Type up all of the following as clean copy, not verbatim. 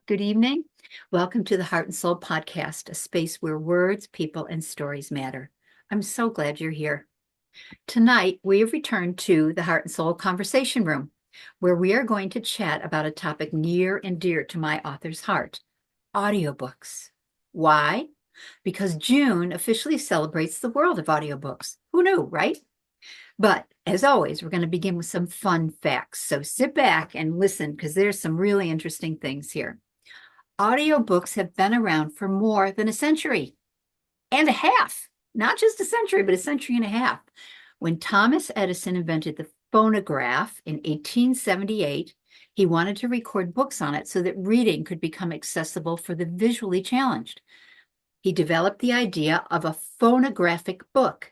Good evening. Welcome to the Heart and Soul Podcast, a space where words, people, and stories matter. I'm so glad you're here. Tonight, we have returned to the Heart and Soul Conversation Room, where we are going to chat about a topic near and dear to my author's heart, audiobooks. Why? Because June officially celebrates the world of audiobooks. Who knew, right? But as always, we're going to begin with some fun facts. So sit back and listen because there's some really interesting things here. Audiobooks have been around for more than a century and a half, not just a century, but a century and a half. When Thomas Edison invented the phonograph in 1878, he wanted to record books on it so that reading could become accessible for the visually challenged. He developed the idea of a phonographic book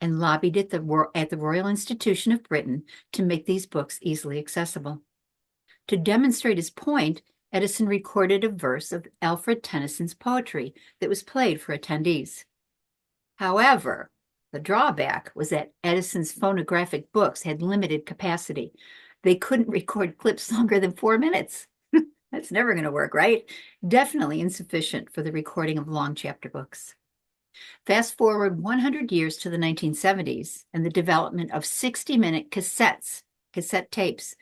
and lobbied at the Royal Institution of Britain to make these books easily accessible. To demonstrate his point, Edison recorded a verse of Alfred Tennyson's poetry that was played for attendees. However, the drawback was that Edison's phonographic books had limited capacity. They couldn't record clips longer than 4 minutes. That's never going to work, right? Definitely insufficient for the recording of long chapter books. Fast forward 100 years to the 1970s and the development of 60-minute cassette tapes.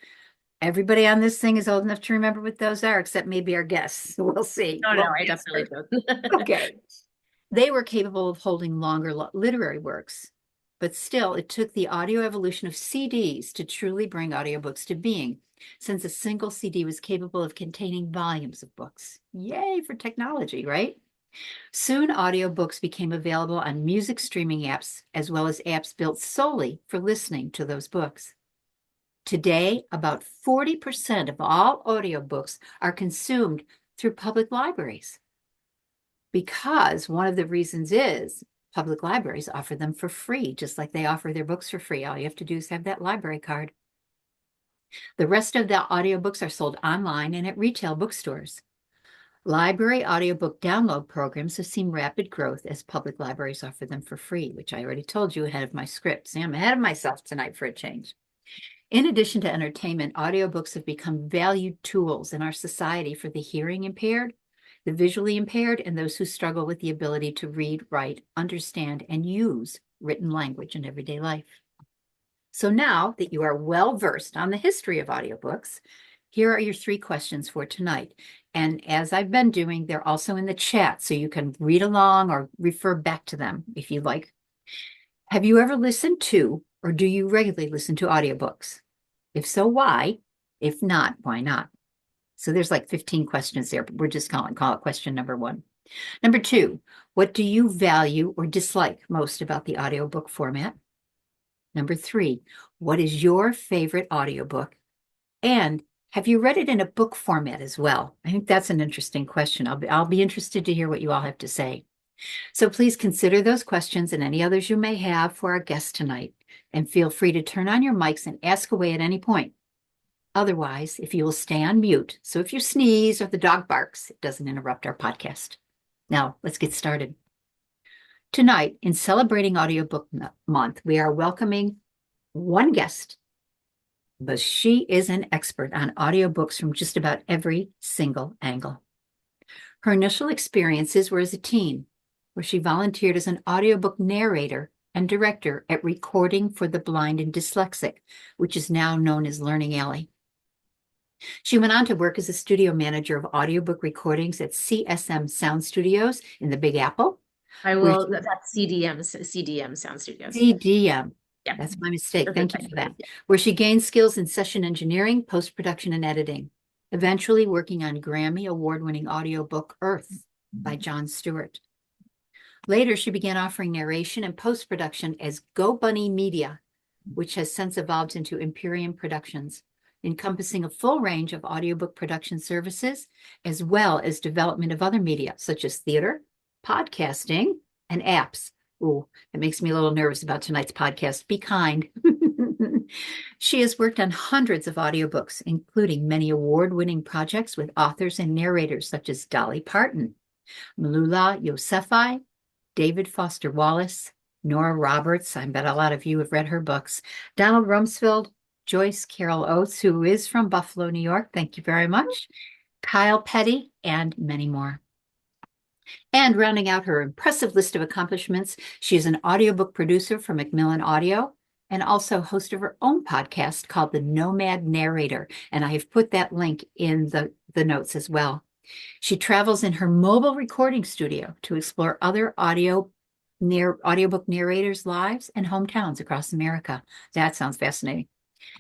Everybody on this thing is old enough to remember what those are, except maybe our guests. We'll see. No, I definitely don't. Okay. They were capable of holding longer literary works, but still it took the audio evolution of CDs to truly bring audiobooks to being, since a single CD was capable of containing volumes of books. Yay for technology, right? Soon audiobooks became available on music streaming apps, as well as apps built solely for listening to those books. Today, about 40% of all audiobooks are consumed through public libraries. Because one of the reasons is public libraries offer them for free, just like they offer their books for free. All you have to do is have that library card. The rest of the audiobooks are sold online and at retail bookstores. Library audiobook download programs have seen rapid growth as public libraries offer them for free, which I already told you ahead of my script. See, I'm ahead of myself tonight for a change. In addition to entertainment, audiobooks have become valued tools in our society for the hearing impaired, the visually impaired, and those who struggle with the ability to read, write, understand, and use written language in everyday life. So now that you are well versed on the history of audiobooks, here are your 3 questions for tonight. And as I've been doing, they're also in the chat, so you can read along or refer back to them if you like. Have you ever listened to, or do you regularly listen to audiobooks? If so, why? If not, why not? So there's like 15 questions there, but we're just call it question number 1. Number 2, what do you value or dislike most about the audiobook format? Number 3, what is your favorite audiobook? And have you read it in a book format as well? I think that's an interesting question. I'll be interested to hear what you all have to say. So please consider those questions and any others you may have for our guest tonight, and feel free to turn on your mics and ask away at any point. Otherwise, if you will stay on mute, so if you sneeze or the dog barks, it doesn't interrupt our podcast. Now, let's get started. Tonight, in celebrating Audiobook Month, we are welcoming one guest, but she is an expert on audiobooks from just about every single angle. Her initial experiences were as a teen, where she volunteered as an audiobook narrator and director at Recording for the Blind and Dyslexic, which is now known as Learning Alley. She went on to work as a studio manager of audiobook recordings at CSM Sound Studios in the Big Apple. That's CDM Sound Studios. CDM. Yeah. That's my mistake. Thank you for that. Yeah. Where she gained skills in session engineering, post-production, and editing, eventually working on Grammy Award-winning audiobook Earth by Jon Stewart. Later, she began offering narration and post-production as Go Bunny Media, which has since evolved into Imperium Productions, encompassing a full range of audiobook production services, as well as development of other media, such as theater, podcasting, and apps. Ooh, it makes me a little nervous about tonight's podcast. Be kind. She has worked on hundreds of audiobooks, including many award-winning projects with authors and narrators such as Dolly Parton, Malula Yousafzai, David Foster Wallace, Nora Roberts. I bet a lot of you have read her books. Donald Rumsfeld, Joyce Carol Oates, who is from Buffalo, New York. Thank you very much. Kyle Petty, and many more. And rounding out her impressive list of accomplishments, she is an audiobook producer for Macmillan Audio and also host of her own podcast called The Nomad Narrator. And I have put that link in the notes as well. She travels in her mobile recording studio to explore other audiobook narrators' lives and hometowns across America. That sounds fascinating.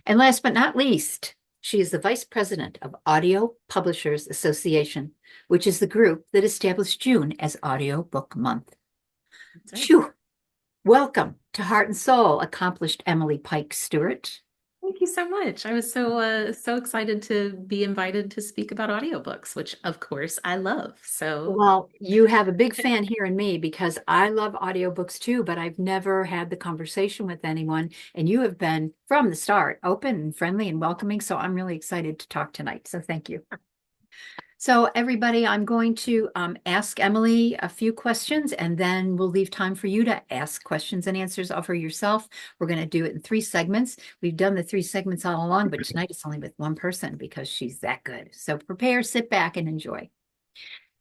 And last but not least, she is the vice president of Audio Publishers Association, which is the group that established June as Audiobook Month. That's right. Phew. Welcome to Heart and Soul, accomplished Emily Pike Stewart. Thank you so much. I was so excited to be invited to speak about audiobooks, which of course I love. So Well, you have a big fan here in me because I love audiobooks too, but I've never had the conversation with anyone. And you have been from the start open and friendly and welcoming. So I'm really excited to talk tonight. So thank you. So everybody, I'm going to ask Emily a few questions and then we'll leave time for you to ask questions and answers of her yourself. We're going to do it in 3 segments. We've done the 3 segments all along, but tonight it's only with one person because she's that good. So prepare, sit back and enjoy.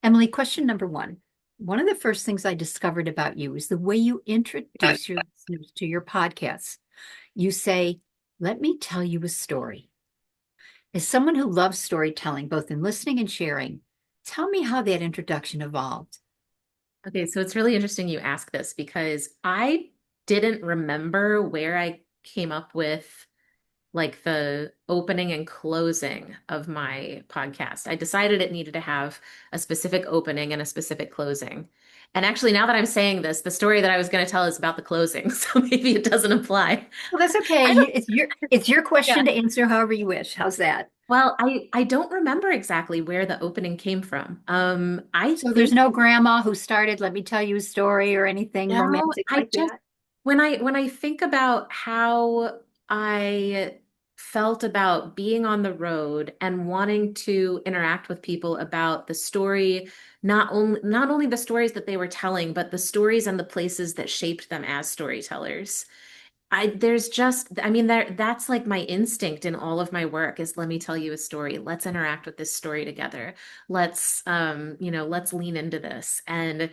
Emily, question number 1. One of the first things I discovered about you is the way you introduce your listeners to your podcasts. You say, let me tell you a story. As someone who loves storytelling, both in listening and sharing, tell me how that introduction evolved. okay, so it's really interesting you ask this because I didn't remember where I came up with like the opening and closing of my podcast. I decided it needed to have a specific opening and a specific closing. And actually, now that I'm saying this, the story that I was going to tell is about the closing, so maybe it doesn't apply. Well, that's okay. I don't, It's your yeah. question to answer however you wish. How's that? Well, I don't remember exactly where the opening came from. I So there's think no grandma who started, let me tell you a story or anything no, romantic I like just that. when I think about how I felt about being on the road and wanting to interact with people about the story, not only the stories that they were telling, but the stories and the places that shaped them as storytellers. There's just, I mean, that's like my instinct in all of my work is let me tell you a story. Let's interact with this story together. Let's lean into this. And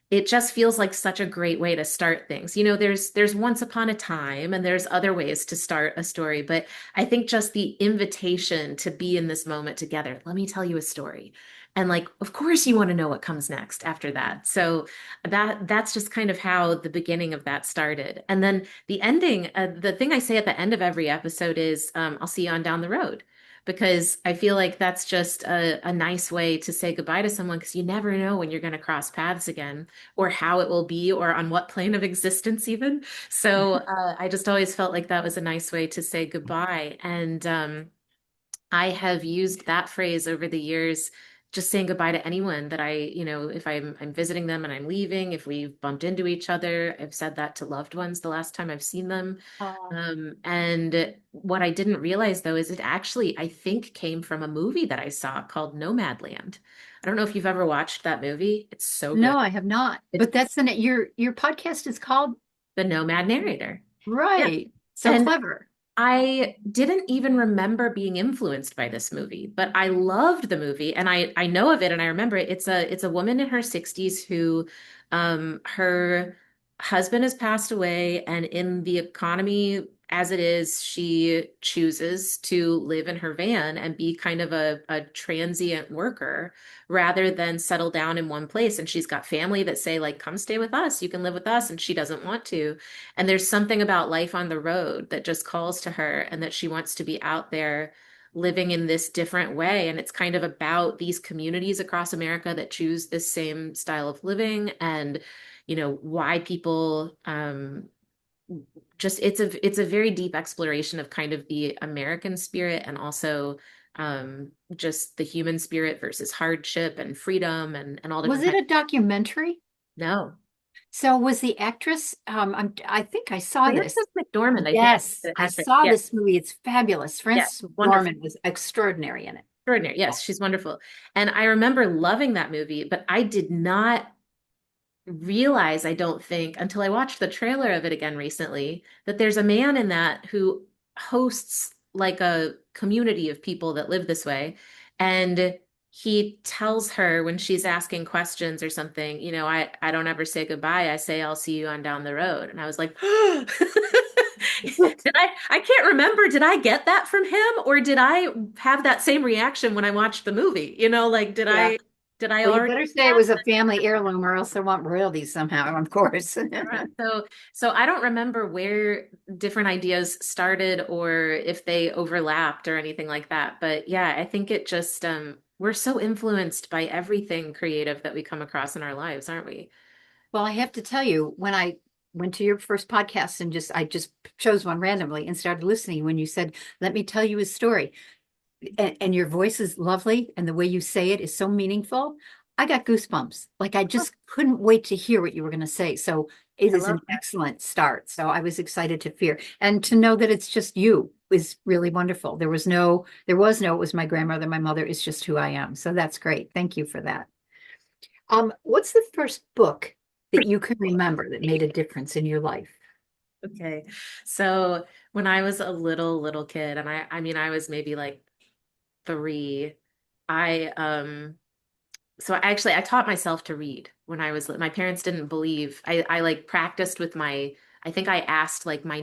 it just feels like such a great way to start things. There's once upon a time and there's other ways to start a story, but I think just the invitation to be in this moment together. Let me tell you a story. And like, of course you want to know what comes next after that. So that's just kind of how the beginning of that started. And then the ending, the thing I say at the end of every episode is, I'll see you on down the road because I feel like that's just a nice way to say goodbye to someone because you never know when you're going to cross paths again or how it will be or on what plane of existence even. So I just always felt like that was a nice way to say goodbye. And I have used that phrase over the years, just saying goodbye to anyone that if I'm visiting them and I'm leaving, if we've bumped into each other, I've said that to loved ones the last time I've seen them. Oh, And what I didn't realize though is it actually, I think, came from a movie that I saw called Nomadland. I don't know if you've ever watched that movie. It's so good. no, I have not. It's But your podcast is called The Nomad Narrator. Yeah. right. So And clever. I didn't even remember being influenced by this movie, but I loved the movie and I know of it and I remember it. It's a woman in her 60s who her husband has passed away and in the economy as it is, she chooses to live in her van and be kind of a transient worker rather than settle down in one place. And she's got family that say, like, come stay with us, you can live with us, and she doesn't want to. And there's something about life on the road that just calls to her and that she wants to be out there living in this different way. And it's kind of about these communities across America that choose this same style of living and, why people just it's a very deep exploration of kind of the American spirit and also just the human spirit versus hardship and freedom and all Was different it kinds. a documentary? No. So was the actress, I think I saw this. Frances McDormand, I think Yes, the I actress. saw Yeah, this movie. It's fabulous. yeah, Frances wonderful. McDormand was extraordinary in it. Extraordinary. Yes, she's wonderful. And I remember loving that movie, but I did not realize, I don't think, until I watched the trailer of it again recently, that there's a man in that who hosts like a community of people that live this way. And he tells her when she's asking questions or something, I don't ever say goodbye. I say I'll see you on down the road. And I was like, I can't remember, did I get that from him or did I have that same reaction when I watched the movie? Like Yeah. did I Well, you already better get say it that? was a family heirloom or else I want royalties somehow, of course. So I don't remember where different ideas started or if they overlapped or anything like that. But yeah, I think it just we're so influenced by everything creative that we come across in our lives, aren't we? Well, I have to tell you, when I went to your first podcast and I just chose one randomly and started listening when you said, "Let me tell you a story." And your voice is lovely and the way you say it is so meaningful. I got goosebumps. Like I Oh, just couldn't wait to hear what you were going to say. So it I is love an that. excellent start. So I was excited to hear and to know that it's just you is really wonderful. It was my grandmother, my mother, it's just who I am. So that's great. Thank you for that. What's the first book that you can remember that made a difference in your life? Okay. So when I was a little kid, and I mean I was maybe like 3, I so I taught myself to read when my parents didn't believe. I like practiced with I think I asked like my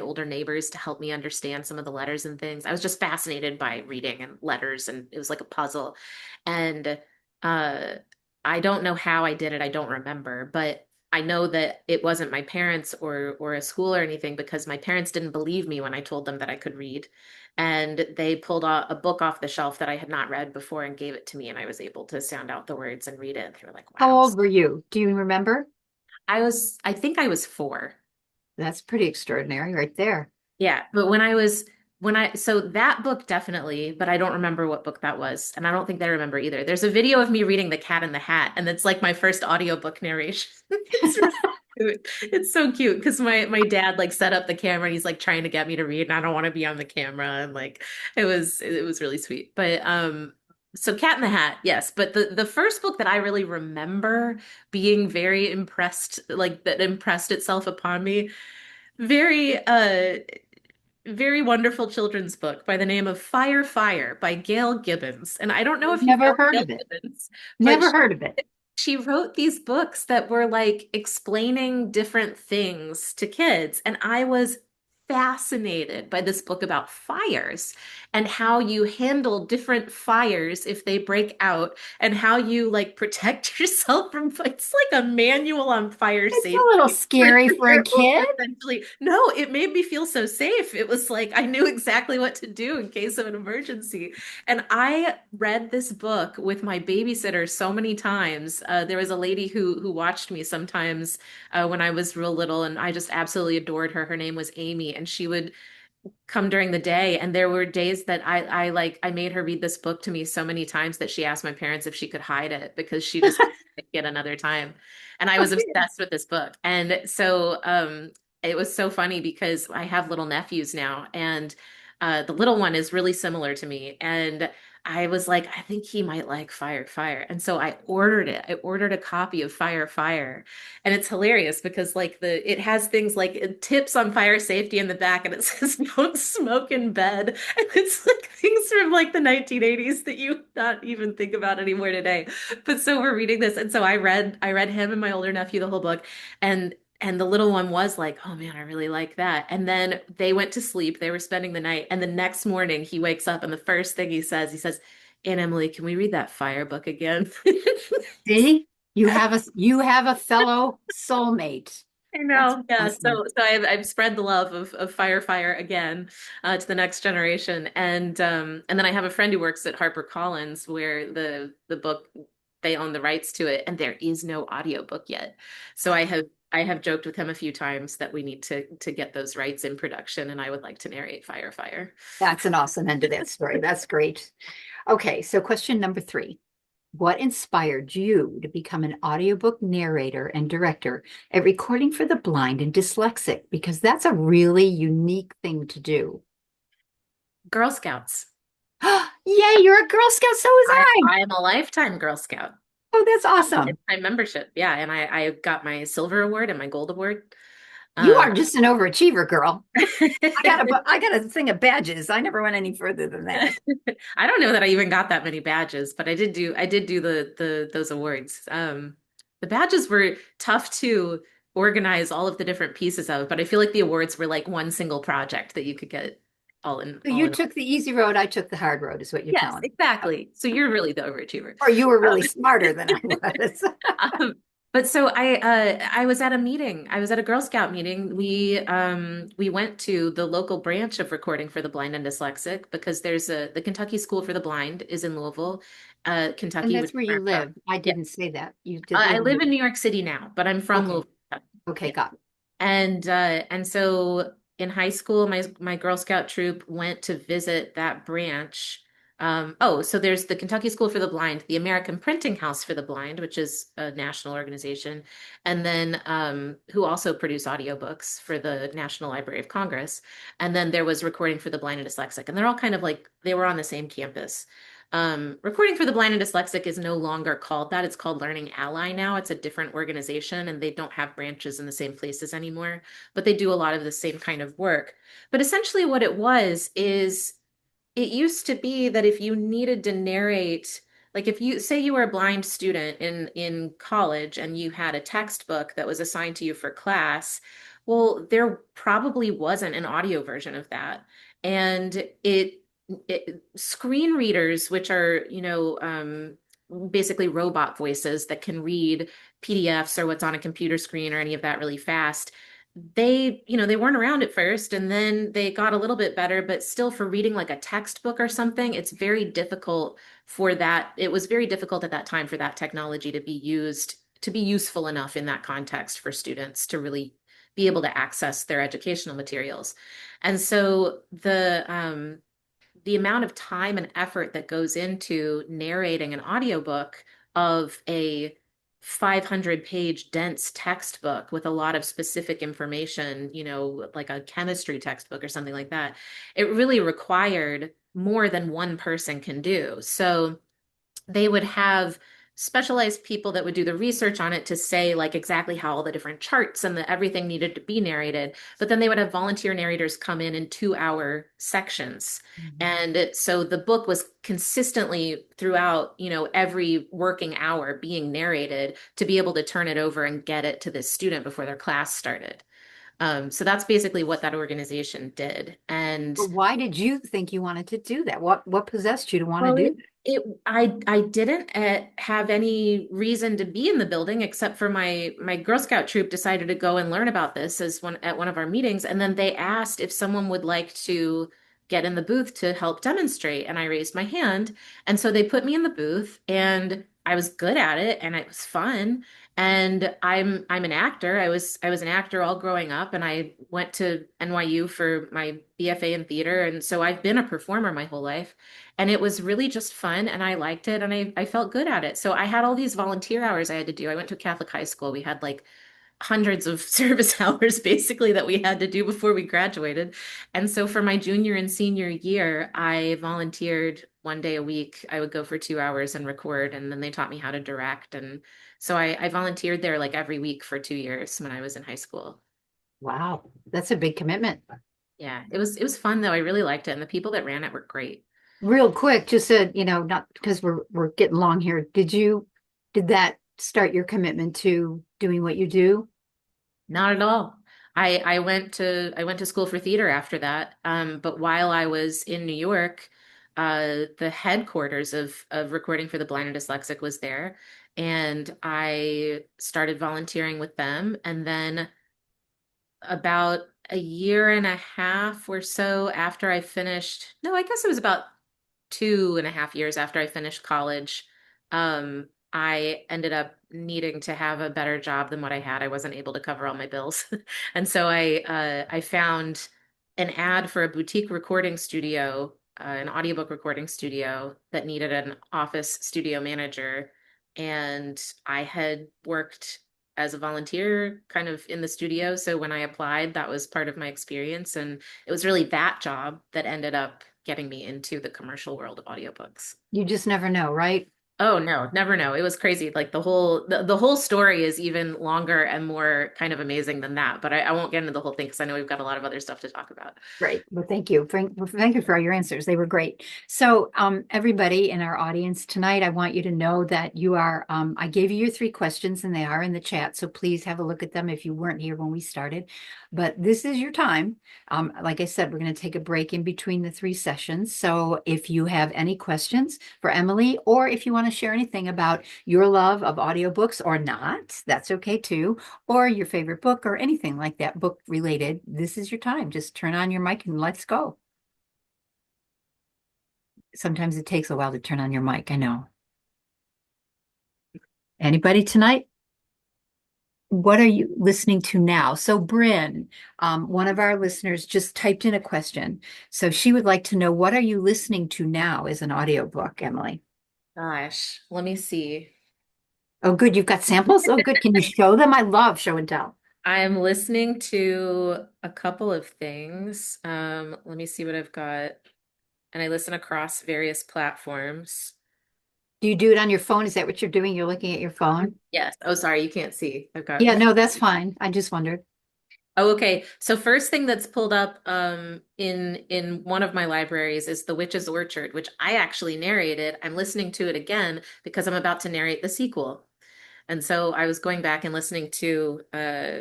older neighbors to help me understand some of the letters and things. I was just fascinated by reading and letters and it was like a puzzle. And uh I don't know how I did it. I don't remember, but I know that it wasn't my parents or a school or anything because my parents didn't believe me when I told them that I could read. And they pulled a book off the shelf that I had not read before and gave it to me, and I was able to sound out the words and read it. They were like, How wow. old were you? Do you remember? I think I was 4. That's pretty extraordinary right there. Yeah, but so that book definitely, but I don't remember what book that was, and I don't think they remember either. There's a video of me reading The Cat in the Hat, and it's like my first audiobook narration. It's really cute. It's so cute because my dad like set up the camera and he's like trying to get me to read, and I don't want to be on the camera, and like it was really sweet. But so Cat in the Hat, yes, but the first book that I really remember being very impressed, like that impressed itself upon me very very wonderful children's book by the name of Fire Fire by Gail Gibbons. And I don't know I've if you never know heard Gail of it. Gibbons, but Never heard of it. she wrote these books that were like explaining different things to kids. And I was fascinated by this book about fires and how you handle different fires if they break out and how you like protect yourself from it's like a manual on fire It's a little safety for scary for a 3-year-olds kid. essentially. No, it made me feel so safe. It was like I knew exactly what to do in case of an emergency. And I read this book with my babysitter so many times. There was a lady who watched me sometimes when I was real little, and I just absolutely adored her. Her name was Amy, and she would come during the day. And there were days that I made her read this book to me so many times that she asked my parents if she could hide it because she just couldn't get another time. And I was Okay. obsessed with this book. And so it was so funny because I have little nephews now, and the little one is really similar to me. And I was like, I think he might like Fire Fire. And so I ordered it. I ordered a copy of Fire Fire. And it's hilarious because like it has things like tips on fire safety in the back and it says don't smoke in bed. And it's like things from like the 1980s that you not even think about anymore today. But so we're reading this. And so I read him and my older nephew the whole book. And the little one was like, oh man, I really like that. And then they went to sleep. They were spending the night. And the next morning he wakes up and the first thing he says, Aunt Emily, can we read that fire book again? See, you have a fellow soulmate. I That's know. Yeah. awesome. So I've spread the love of Fire again to the next generation. And then I have a friend who works at HarperCollins where the book they own the rights to it and there is no audiobook yet. So I have joked with him a few times that we need to get those rights in production and I would like to narrate Fire. That's an awesome end to that story. That's great. Okay, so question number 3. What inspired you to become an audiobook narrator and director at Recording for the Blind and Dyslexic? Because that's a really unique thing to do. Girl Scouts. Yay, you're a Girl Scout, so was I I. I am a lifetime Girl Scout. Oh, that's awesome. Lifetime membership. Yeah, and I got my silver award and my gold award. You Um, are just an overachiever, girl. I got a thing of badges. I never went any further than that. I don't know that I even got that many badges, but I did do the those awards. The badges were tough to organize all of the different pieces of, but I feel like the awards were like one single project that you could get So all you in. took the easy road, I took the hard road, is what you're Yes, telling me. exactly. So you're really the overachiever. Or you were really smarter than I was. But so I was at a meeting. I was at a Girl Scout meeting. We went to the local branch of Recording for the Blind and Dyslexic because there's the Kentucky School for the Blind is in Louisville, And Kentucky, which that's is where where you I'm from. live. I Yeah. didn't say that. You did I live in. live in New York City now, but I'm from Okay. Louisville. Okay, Yeah. got it. And so in high school, my Girl Scout troop went to visit that branch. So there's the Kentucky School for the Blind, the American Printing House for the Blind, which is a national organization, and then who also produce audiobooks for the National Library of Congress. And then there was Recording for the Blind and Dyslexic, and they're all kind of like they were on the same campus. Recording for the Blind and Dyslexic is no longer called that. It's called Learning Ally now. It's a different organization and they don't have branches in the same places anymore, but they do a lot of the same kind of work. But essentially, what it was is it used to be that if you needed to narrate, like if you say you were a blind student in college and you had a textbook that was assigned to you for class, well, there probably wasn't an audio version of that. And screen readers, which are, basically robot voices that can read PDFs or what's on a computer screen or any of that really fast, they weren't around at first and then they got a little bit better, but still for reading like a textbook or something, it's very difficult for that. It was very difficult at that time for that technology to be used to be useful enough in that context for students to really be able to access their educational materials. And so the amount of time and effort that goes into narrating an audiobook of a 500-page dense textbook with a lot of specific information, like a chemistry textbook or something like that, it really required more than one person can do. So they would have specialized people that would do the research on it to say like exactly how all the different charts and everything needed to be narrated, but then they would have volunteer narrators come in 2-hour sections. Mhm. And so the book was consistently throughout, every working hour being narrated to be able to turn it over and get it to the student before their class started. So that's basically what that organization did. And But why did you think you wanted to do that? What possessed you to want to well, do it, that? it I didn't have any reason to be in the building except for my Girl Scout troop decided to go and learn about this at one of our meetings, and then they asked if someone would like to get in the booth to help demonstrate, and I raised my hand, and so they put me in the booth, and I was good at it, and it was fun. And I'm an actor. I was an actor all growing up, and I went to NYU for my BFA in theater, and so I've been a performer my whole life. And it was really just fun and I liked it and I felt good at it. So I had all these volunteer hours I had to do. I went to a Catholic high school. We had like hundreds of service hours basically that we had to do before we graduated. And so for my junior and senior year, I volunteered 1 day a week. I would go for 2 hours and record, and then they taught me how to direct. And so I volunteered there like every week for 2 years when I was in high school. Wow, that's a big commitment. Yeah, it was fun though. I really liked it, and the people that ran it were great. Real quick, just not because we're getting long here. Did that start your commitment to doing what you do? Not at all. I went to school for theater after that. But while I was in New York, the headquarters of Recording for the Blind and Dyslexic was there, and I started volunteering with them. And then about a year and a half or so after I finished, no, I guess it was about 2.5 years after I finished college, I ended up needing to have a better job than what I had. I wasn't able to cover all my bills. And so I found an ad for a boutique recording studio, an audiobook recording studio that needed an office studio manager. And I had worked as a volunteer kind of in the studio. So when I applied, that was part of my experience. And it was really that job that ended up getting me into the commercial world of audiobooks. You just never know, right? Oh no, never know. It was crazy. Like the whole story is even longer and more kind of amazing than that. But I won't get into the whole thing because I know we've got a lot of other stuff to talk about. Great. Well, thank you. Thank you for all your answers. They were great. So, everybody in our audience tonight, I want you to know that you are, I gave you your three questions and they are in the chat. So please have a look at them if you weren't here when we started. But this is your time. Like I said, we're going to take a break in between the three sessions. So if you have any questions for Emily, or if you want to share anything about your love of audiobooks or not, that's okay too, or your favorite book or anything like that book related, this is your time. Just turn on your mic and let's go. Sometimes it takes a while to turn on your mic. I know. Anybody tonight? What are you listening to now? So Bryn, one of our listeners just typed in a question. So she would like to know, what are you listening to now as an audiobook, Emily? Gosh, let me see. Oh, good. You've got samples? Oh, good. Can you show them? I love show and tell. I'm listening to a couple of things. Let me see what I've got. And I listen across various platforms. Do you do it on your phone? Is that what you're doing? You're looking at your phone? Yes. Oh, sorry, you can't see. I've got Yeah, no, that's fine. I just wondered. Oh, okay. So first thing that's pulled up in one of my libraries is The Witch's Orchard, which I actually narrated. I'm listening to it again because I'm about to narrate the sequel. And so I was going back and listening to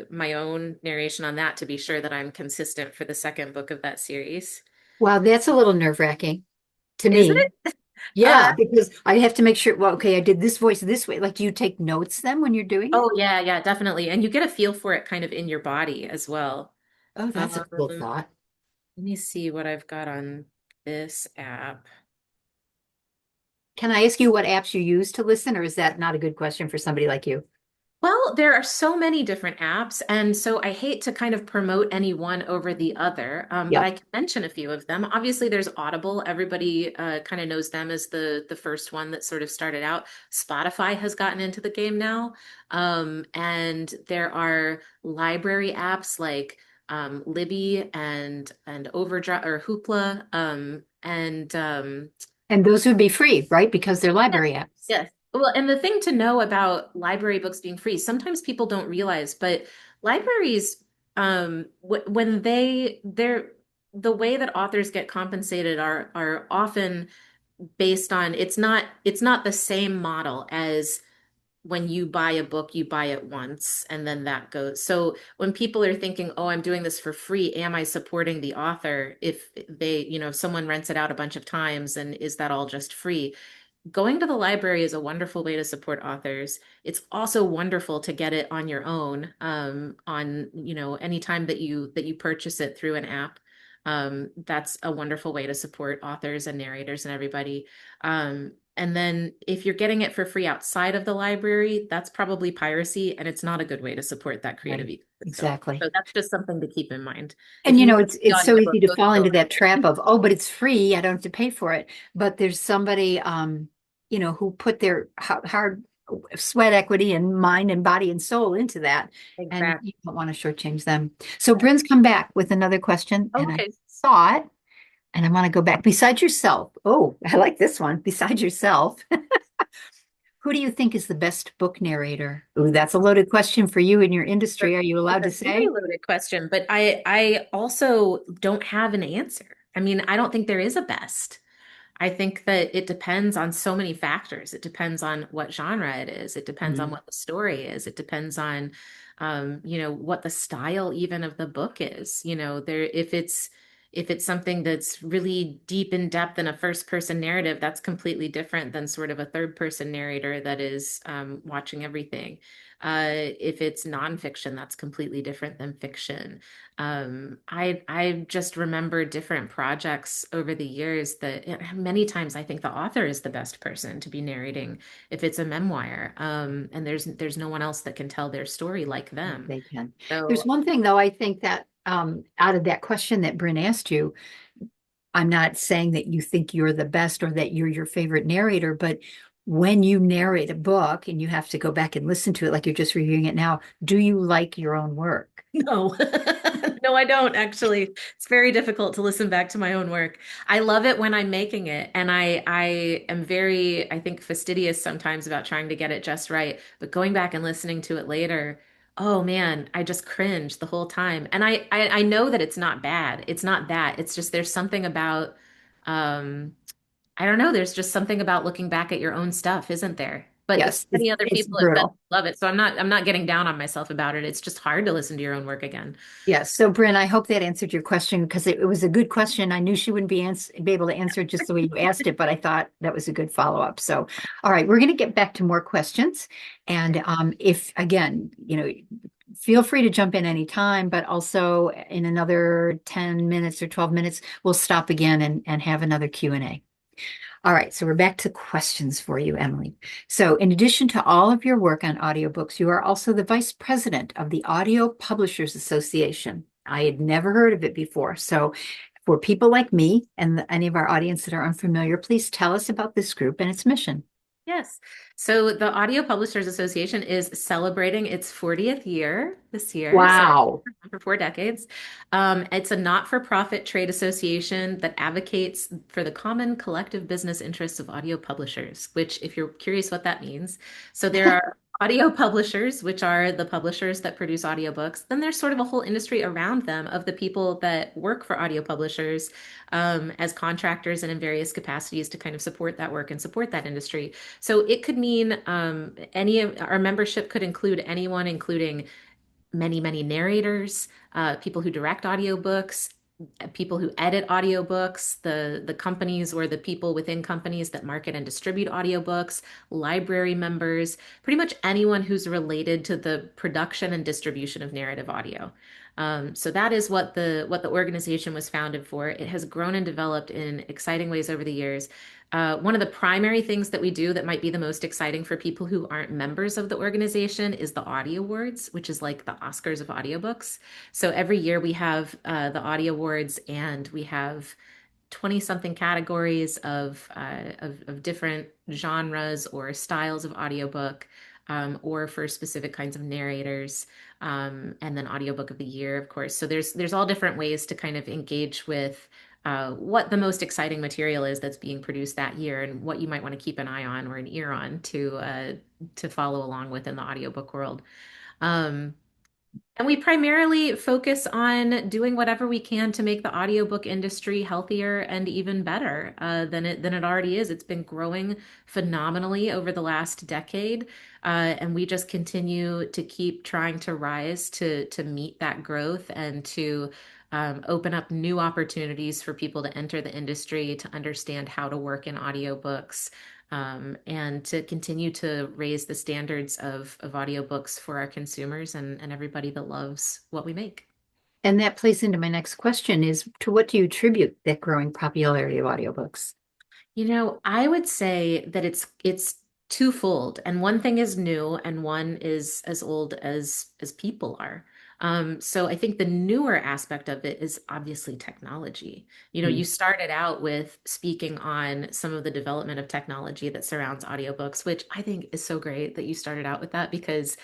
my own narration on that to be sure that I'm consistent for the second book of that series. Wow, that's a little nerve-wracking to Is me. it? Uh, Yeah, because I have to make sure, well, okay, I did this voice this way. Like, do you take notes then when you're doing it? oh yeah, yeah, definitely. And you get a feel for it kind of in your body as well. Oh, that's a cool Let thought. me see what I've got on this app. Can I ask you what apps you use to listen, or is that not a good question for somebody like you? Well, there are so many different apps, and so I hate to kind of promote any one over the other, but I Yep. can mention a few of them. Obviously, there's Audible. Everybody kind of knows them as the first one that sort of started out. Spotify has gotten into the game now, and there are library apps like Libby and Overdrive or Hoopla, and And those would be free, right? Because they're library apps. yes. Well, and the thing to know about library books being free, sometimes people don't realize, but libraries, when they're the way that authors get compensated are often based on it's not the same model as when you buy a book, you buy it once and then that goes. So when people are thinking, oh, I'm doing this for free, am I supporting the author? If they, if someone rents it out a bunch of times, and is that all just free? Going to the library is a wonderful way to support authors. It's also wonderful to get it on your own, on, anytime that you purchase it through an app. That's a wonderful way to support authors and narrators and everybody. And then if you're getting it for free outside of the library, that's probably piracy, and it's not a good way to support that creative Right. ecosystem. Exactly. So that's just something to keep in mind. And If you want the it's so audiobook, easy to go fall to into the that trap of, oh, but it's free. I don't have to pay for it. But there's somebody, who put their hard sweat equity and mind and body and soul into that. And Exactly. you don't want to shortchange them. So Bryn's come back with another question, and I Okay. saw it, and I want to go back. Besides yourself, oh, I like this one. Besides yourself, who do you think is the best book narrator? Ooh, that's a loaded question for you in your industry. Are you It's allowed a to very say? loaded question, but I also don't have an answer. I mean, I don't think there is a best. I think that it depends on so many factors. It depends on what genre it is. It depends on Mhm. what the story is. It depends on, what the style even of the book is. If it's something that's really deep in depth in a first person narrative, that's completely different than sort of a third person narrator that is watching everything. If it's nonfiction, that's completely different than fiction. I just remember different projects over the years that many times I think the author is the best person to be narrating if it's a memoir. And there's no one else that can tell their story like them. They can. There's So one thing though, I think that out of that question that Bryn asked you, I'm not saying that you think you're the best or that you're your favorite narrator, but when you narrate a book and you have to go back and listen to it like you're just reviewing it now, do you like your own work? No, no, I don't actually. It's very difficult to listen back to my own work. I love it when I'm making it, and I am very, I think, fastidious sometimes about trying to get it just right. But going back and listening to it later, oh man, I just cringe the whole time. And I know that it's not bad. It's not that. It's just there's something about I don't know, there's just something about looking back at your own stuff, isn't there? But Yes, so many other it's people have said brutal. love it. So I'm not getting down on myself about it. It's just hard to listen to your own work again. Yes. So, Bryn, I hope that answered your question because it was a good question. I knew she wouldn't be able to answer it just the way you asked it, but I thought that was a good follow-up. So, all right, we're going to get back to more questions. And if, again, feel free to jump in anytime, but also in another 10 minutes or 12 minutes, we'll stop again and have another Q&A. All right, so we're back to questions for you, Emily. So, in addition to all of your work on audiobooks, you are also the vice president of the Audio Publishers Association. I had never heard of it before. So, for people like me and any of our audience that are unfamiliar, please tell us about this group and its mission. Yes. So the Audio Publishers Association is celebrating its 40th year this year. So Wow. for 4 decades. It's a not-for-profit trade association that advocates for the common collective business interests of audio publishers, which, if you're curious what that means, so there are audio publishers, which are the publishers that produce audiobooks. Then there's sort of a whole industry around them of the people that work for audio publishers as contractors and in various capacities to kind of support that work and support that industry. So it could mean any of our membership could include anyone, including many, many narrators, people who direct audiobooks, people who edit audiobooks, the companies or the people within companies that market and distribute audiobooks, library members, pretty much anyone who's related to the production and distribution of narrative audio. So that is what the organization was founded for. It has grown and developed in exciting ways over the years. One of the primary things that we do that might be the most exciting for people who aren't members of the organization is the Audie Awards, which is like the Oscars of audiobooks. So every year we have the Audie Awards, and we have 20 something categories of different genres or styles of audiobook, or for specific kinds of narrators, and then audiobook of the year, of course. So there's all different ways to kind of engage with what the most exciting material is that's being produced that year, and what you might want to keep an eye on or an ear on to follow along with in the audiobook world. Um, and we primarily focus on doing whatever we can to make the audiobook industry healthier and even better than it already is. It's been growing phenomenally over the last decade, and we just continue to keep trying to rise to meet that growth and to open up new opportunities for people to enter the industry, to understand how to work in audiobooks, and to continue to raise the standards of audiobooks for our consumers and everybody that loves what we make. And that plays into my next question is to what do you attribute that growing popularity of audiobooks? I would say that it's twofold, and one thing is new, and one is as old as people are. So I think the newer aspect of it is obviously technology. You started out with speaking on some of the development of technology that surrounds audiobooks, which I think is so great that you started out with that, because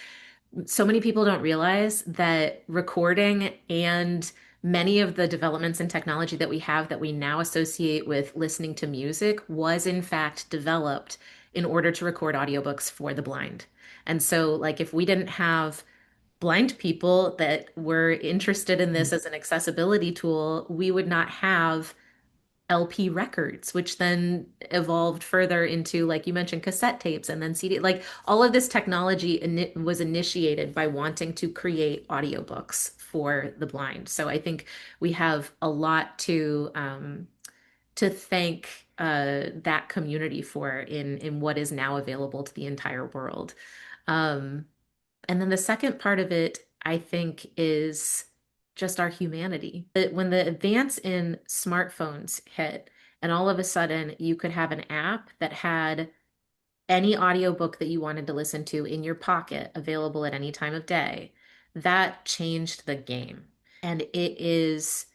so many people don't realize that recording and many of the developments in technology that we have that we now associate with listening to music was in fact developed in order to record audiobooks for the blind. And so, like, if we didn't have blind people that were interested in this as an accessibility tool, we would not have LP records, which then evolved further into, like you mentioned, cassette tapes and then CD. Like, all of this technology was initiated by wanting to create audiobooks for the blind. So I think we have a lot to thank that community for in what is now available to the entire world. Um, and then the second part of it, I think, is just our humanity. That when the advance in smartphones hit, and all of a sudden you could have an app that had any audiobook that you wanted to listen to in your pocket, available at any time of day, that changed the game. And it's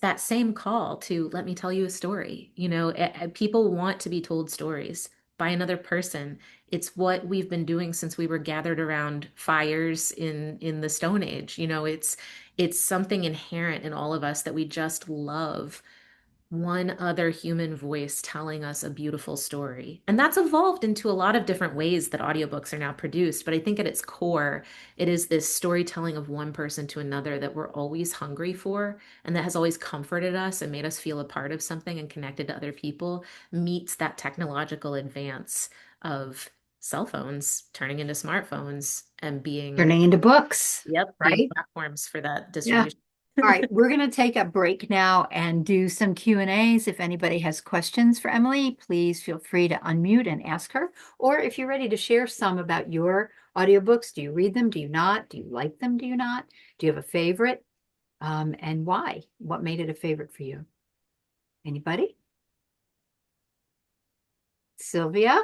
that same call to let me tell you a story. People want to be told stories. by another person. It's what we've been doing since we were gathered around fires in the Stone Age. It's something inherent in all of us that we just love one other human voice telling us a beautiful story. And that's evolved into a lot of different ways that audiobooks are now produced. But I think at its core, it is this storytelling of one person to another that we're always hungry for and that has always comforted us and made us feel a part of something and connected to other people, meets that technological advance of cell phones turning into smartphones and being, Turning into books, yep, being right? platforms for that Yeah. distribution. All right, we're going to take a break now and do some Q&As. If anybody has questions for Emily, please feel free to unmute and ask her. Or if you're ready to share some about your audiobooks, do you read them? Do you not? Do you like them? Do you not? Do you have a favorite? And why? What made it a favorite for you? Anybody? Sylvia?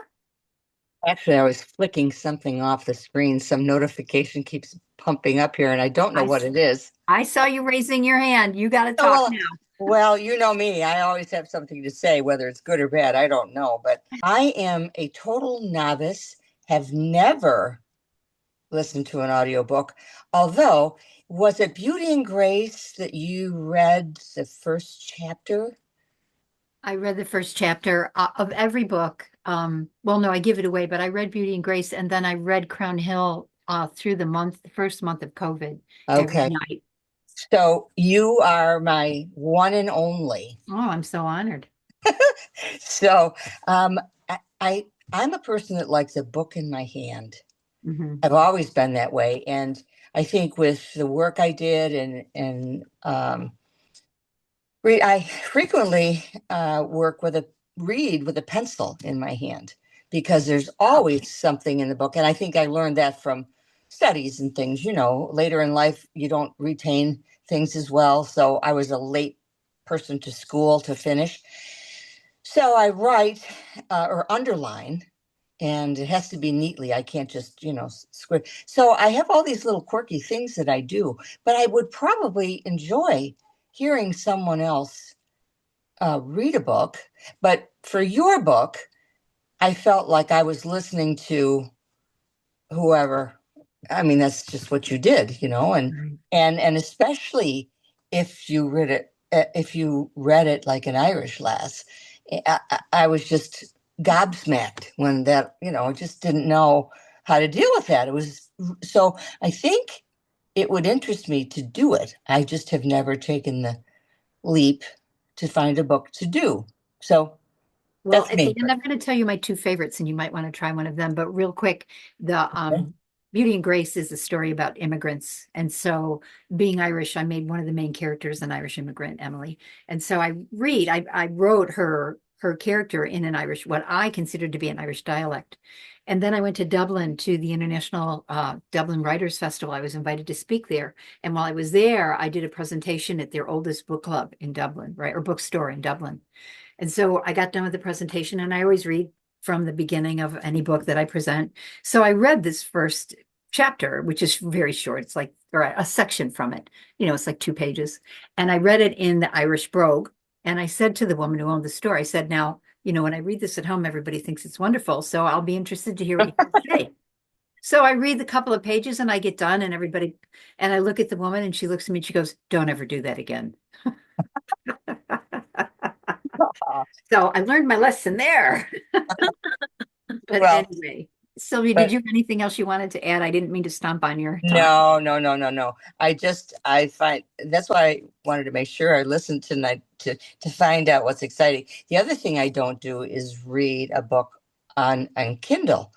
Actually, I was flicking something off the screen. Some notification keeps pumping up here, and I don't know I, what it is. I saw you raising your hand. You got to Oh, talk now. well, you know me. I always have something to say, whether it's good or bad. I don't know. But I am a total novice, have never listened to an audiobook. Although, was it Beauty and Grace that you read the first chapter? I read the first chapter of every book. Well, no, I give it away, but I read Beauty and Grace, and then I read Crown Hill through the first month of COVID, every Okay. night. So you are my one and only. Oh, I'm so honored. So um, I I'm a person that likes a book in my hand. Hmm. I've always been that way, and I think with the work I did and I frequently work with a read with a pencil in my hand because there's Wow. always something in the book, and I think I learned that from studies and things. Later in life you don't retain things as well, so I was a late person to school to finish. So I write or underline, and it has to be neatly. I can't just, scribble. So I have all these little quirky things that I do, but I would probably enjoy hearing someone else read a book. But for your book, I felt like I was listening to whoever. I mean, that's just what you did, and Right. and especially if you read it like an Irish lass. I was just gobsmacked when that, just didn't know how to deal with that. It was so I think it would interest me to do it. I just have never taken the leap to find a book to do. So Well, that's at the me. end, I'm going to tell you my two favorites, and you might want to try one of them. But real quick, the Beauty and Grace is a story about immigrants. And so, being Irish, I made one of the main characters an Irish immigrant, Emily. And so I wrote her character in an Irish, what I considered to be an Irish dialect. And then I went to Dublin to the International Dublin Writers Festival. I was invited to speak there. And while I was there, I did a presentation at their oldest book club in Dublin, right, or bookstore in Dublin. And so I got done with the presentation, and I always read from the beginning of any book that I present. So I read this first chapter, which is very short. It's like, or a section from it, it's like 2 pages. And I read it in the Irish brogue. And I said to the woman who owned the store, I said, now, when I read this at home, everybody thinks it's wonderful. So I'll be interested to hear what you have to say. So I read the couple of pages and I get done, and I look at the woman and she looks at me and she goes, don't ever do that again. So I learned my lesson there. But Well, anyway, Sylvia, did but you have anything else you wanted to add? I didn't mean to stomp on your time. no, no, no, no, no. I find that's why I wanted to make sure I listened tonight to find out what's exciting. The other thing I don't do is read a book on Kindle.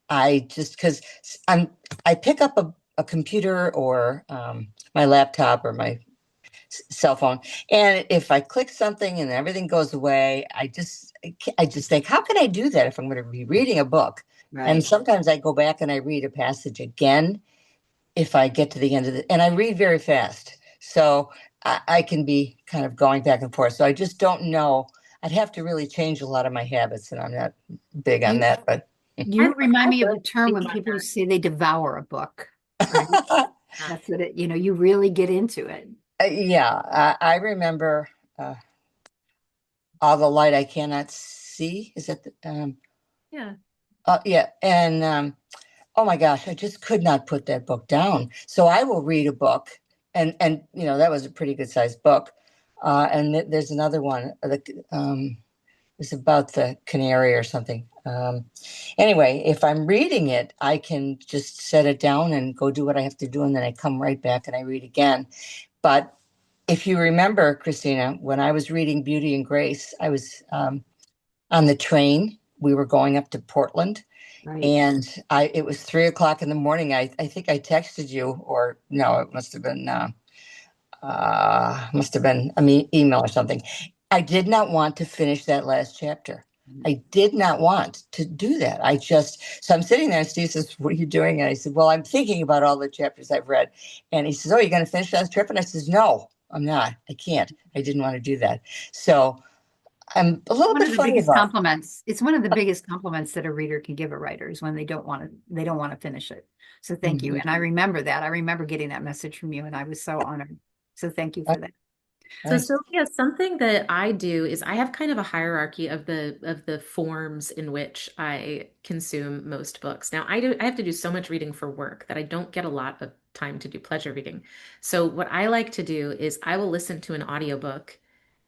I just because I'm I pick up a computer or my laptop or my cell phone, and if I click something and everything goes away, I just think, how can I do that if I'm going to be reading a book? And Right. sometimes I go back and I read a passage again if I get to the end of it, and I read very fast. So I can be kind of going back and forth. So I just don't know. I'd have to really change a lot of my habits, and I'm not big on You that, but you remind me of I've a term when done people say they devour a book, right? that. That's what you really get into it. yeah, I remember All the Light I Cannot See. Is that Yeah. Yeah. And oh my gosh, I just could not put that book down. So I will read a book, and that was a pretty good sized book. And there's another one that is about the canary or something. Anyway, if I'm reading it, I can just set it down and go do what I have to do, and then I come right back and I read again. But if you remember, Christina, when I was reading Beauty and Grace, I was on the train. We were going up to Portland, Right. and it was 3 o'clock in the morning. I think I texted you, or no, it must have been an email or something. I did not want to finish that last chapter. I did not want to do that. So I'm sitting there and Steve says, "What are you doing?" And I said, "Well, I'm thinking about all the chapters I've read." And he says, "Oh, you're going to finish that trip?" And I says, "No, I'm not. I can't. I didn't want to do that." So I'm a little One bit of the funny biggest about compliments. It's one of the biggest compliments that a reader can give a writer is when they don't want to finish it. So thank you. it. And I remember that. I remember getting that message from you and I was so honored. So thank you for that. So I, Sylvia, something that I do is I have kind of a hierarchy of the forms in which I consume most books. Now I have to do so much reading for work that I don't get a lot of time to do pleasure reading. So what I like to do is I will listen to an audiobook.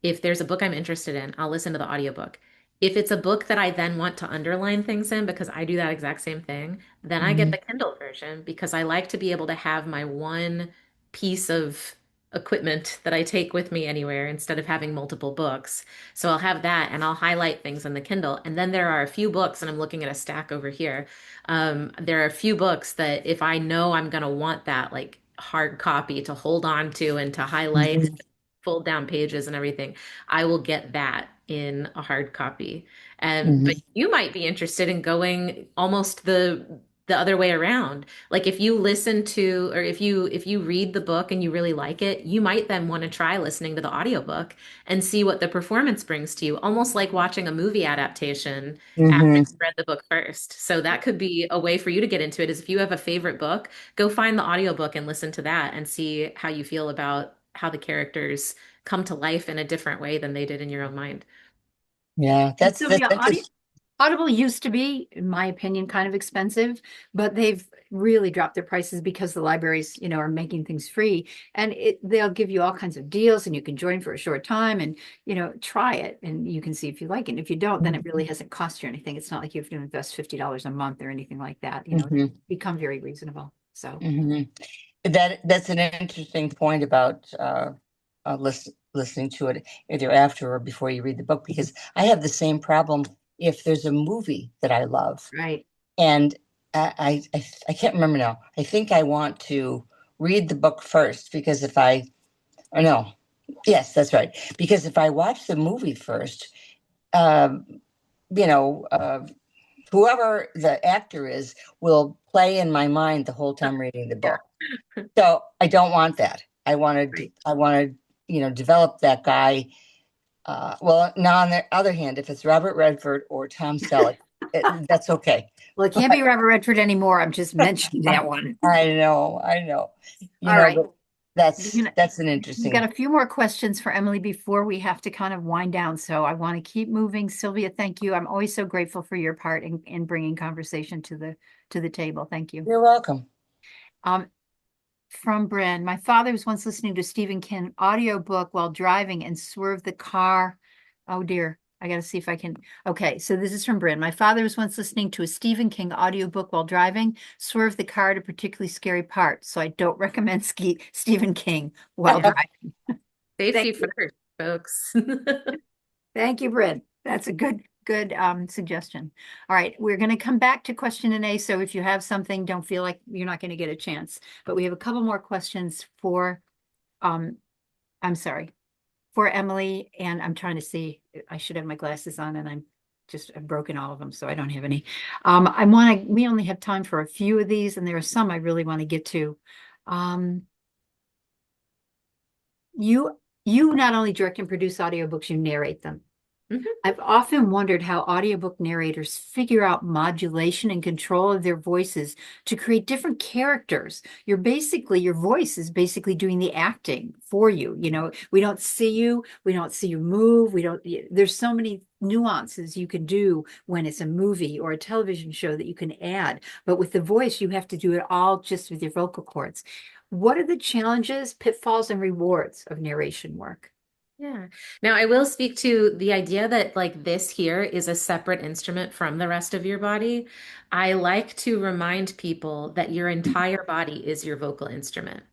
If there's a book I'm interested in, I'll listen to the audiobook. If it's a book that I then want to underline things in because I do that exact same thing, then I get Mhm, the Kindle version because I like to be able to have my one piece of equipment that I take with me anywhere instead of having multiple books. So I'll have that and I'll highlight things on the Kindle. And then there are a few books, and I'm looking at a stack over here. There are a few books that if I know I'm going to want that like hard copy to hold on to and to highlight, mhm, fold down pages and everything, I will get that in a hard copy. And but mhm, you might be interested in going almost the other way around. Like if you listen to or if you read the book and you really like it, you might then want to try listening to the audiobook and see what the performance brings to you, almost like watching a movie adaptation after mhm. you read the book first. So that could be a way for you to get into it is if you have a favorite book, go find the audiobook and listen to that and see how you feel about how the characters come to life in a different way than they did in your own mind. Yeah, And that's Sylvia, interesting. Audible used to be, in my opinion, kind of expensive, but they've really dropped their prices because the libraries, are making things free. And they'll give you all kinds of deals and you can join for a short time and, try it and you can see if you like it. And if you don't, then it really hasn't cost you anything. It's not like you have to invest $50 a month or anything like that. It's Mhm, become very reasonable. So mhm. That's an interesting point about listening to it either after or before you read the book, because I have the same problem if there's a movie that I love, right. and I can't remember now. I think I want to read the book first, because if I or no, yes, that's right. Because if I watch the movie first, um, you know, whoever the actor is will play in my mind the whole time reading the Yeah, book. So I don't want that. right. I want to, develop that guy. Well, now on the other hand, if it's Robert Redford or Tom Selleck, that's okay. Well, it can't be Robert Redford anymore. I'm just mentioning that one. I know, All right. but You're gonna, that's an we've got interesting. a few more questions for Emily before we have to kind of wind down. So I want to keep moving. Sylvia, thank you. I'm always so grateful for your part in bringing conversation to the table. Thank you. You're welcome. Um, from Bren, my father was once listening to Stephen King audiobook while driving and swerved the car. Oh dear. I got to see if I can. Okay, so this is from Bren. My father was once listening to a Stephen King audiobook while driving, swerved the car at a particularly scary part. So I don't recommend Stephen King while driving. Thank Safety you. first, folks. Thank you, Britt. That's a good suggestion. All right, we're going to come back to question and A. So if you have something, don't feel like you're not going to get a chance. But we have a couple more questions for, um, I'm sorry, for Emily. And I'm trying to see, I should have my glasses on and I've broken all of them, so I don't have any. We only have time for a few of these, and there are some I really want to get to. Um, you, you not only direct and produce audiobooks, you narrate them. Mhm. I've often wondered how audiobook narrators figure out modulation and control of their voices to create different characters. Your voice is basically doing the acting for you. We don't see you, we don't see you move, there's so many nuances you can do when it's a movie or a television show that you can add. But with the voice, you have to do it all just with your vocal cords. What are the challenges, pitfalls, and rewards of narration work? Yeah. Now, I will speak to the idea that like this here is a separate instrument from the rest of your body. I like to remind people that your entire body is your vocal instrument.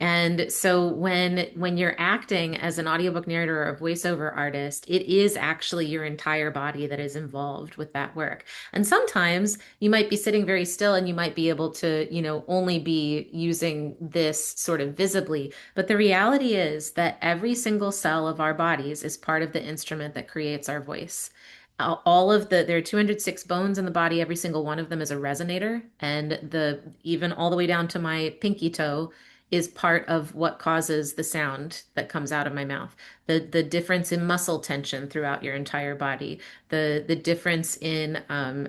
And so when you're acting as an audiobook narrator or a voiceover artist, it is actually your entire body that is involved with that work. And sometimes you might be sitting very still and you might be able to, only be using this sort of visibly. But the reality is that every single cell of our bodies is part of the instrument that creates our voice. There are 206 bones in the body. Every single one of them is a resonator. And even all the way down to my pinky toe is part of what causes the sound that comes out of my mouth. The difference in muscle tension throughout your entire body, the difference in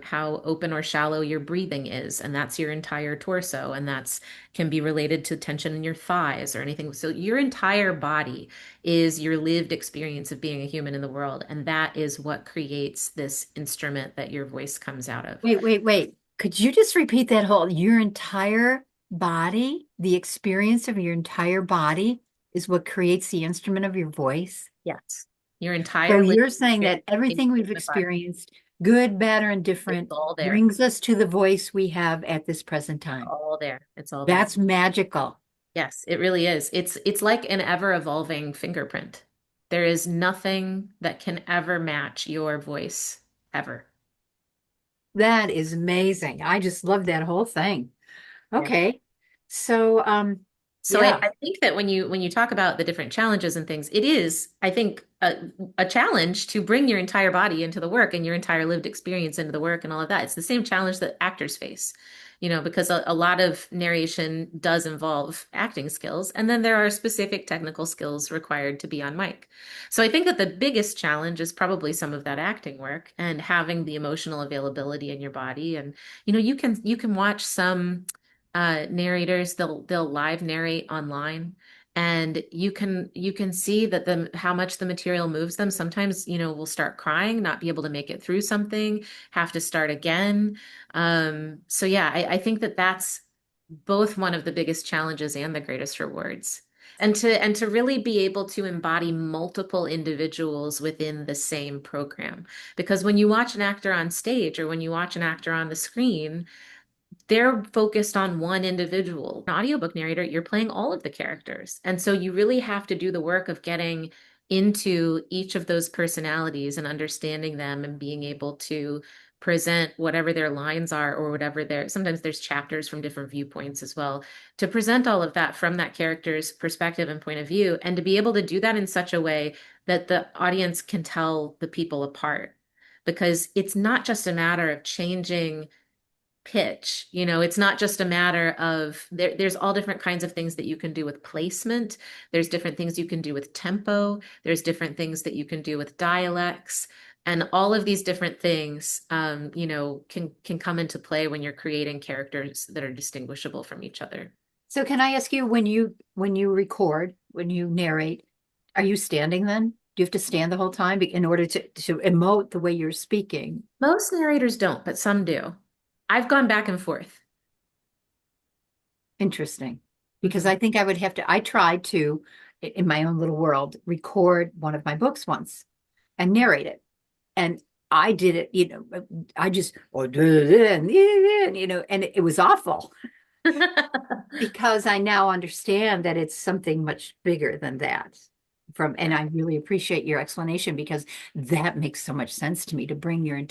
how open or shallow your breathing is, and that's your entire torso, and that's can be related to tension in your thighs or anything. So your entire body is your lived experience of being a human in the world, and that is what creates this instrument that your voice comes out of. Wait. Could you just repeat that your entire body, the experience of your entire body is what creates the instrument of your voice? Yes. Your So entire lived you're saying experience that everything we've in the body. experienced, good, bad, or It's indifferent, all there. brings us to the voice we have at this present time. All there. It's all there. That's magical. Yes, it really is. It's like an ever-evolving fingerprint. There is nothing that can ever match your voice ever. That is amazing. I just love that whole thing. Yeah. Okay. So, So I, yeah. I think that when you talk about the different challenges and things, it is, I think, a challenge to bring your entire body into the work and your entire lived experience into the work and all of that. It's the same challenge that actors face, because a lot of narration does involve acting skills, and then there are specific technical skills required to be on mic. So I think that the biggest challenge is probably some of that acting work and having the emotional availability in your body. And you can watch some narrators, they'll live narrate online, and you can see that how much the material moves them. Sometimes we'll start crying, not be able to make it through something, have to start again. So yeah, I think that that's both one of the biggest challenges and the greatest rewards. And to really be able to embody multiple individuals within the same program. Because when you watch an actor on stage or when you watch an actor on the screen, they're focused on one individual. An audiobook narrator, you're playing all of the characters. And so you really have to do the work of getting into each of those personalities and understanding them and being able to present whatever their lines are or whatever sometimes there's chapters from different viewpoints as well, to present all of that from that character's perspective and point of view, and to be able to do that in such a way that the audience can tell the people apart. Because it's not just a matter of changing pitch. It's not just a matter of there's all different kinds of things that you can do with placement. There's different things you can do with tempo. There's different things that you can do with dialects. And all of these different things, can come into play when you're creating characters that are distinguishable from each other. So can I ask you, when you record, when you narrate, are you standing then? Do you have to stand the whole time in order to emote the way you're speaking? Most narrators don't, but some do. I've gone back and forth. Interesting. Because Mhm. I think I tried to, in my own little world, record one of my books once and narrate it. And I did it, I just, and it was awful because I now understand that it's something much bigger than that. And I really appreciate your explanation because that makes so much sense to me, to bring your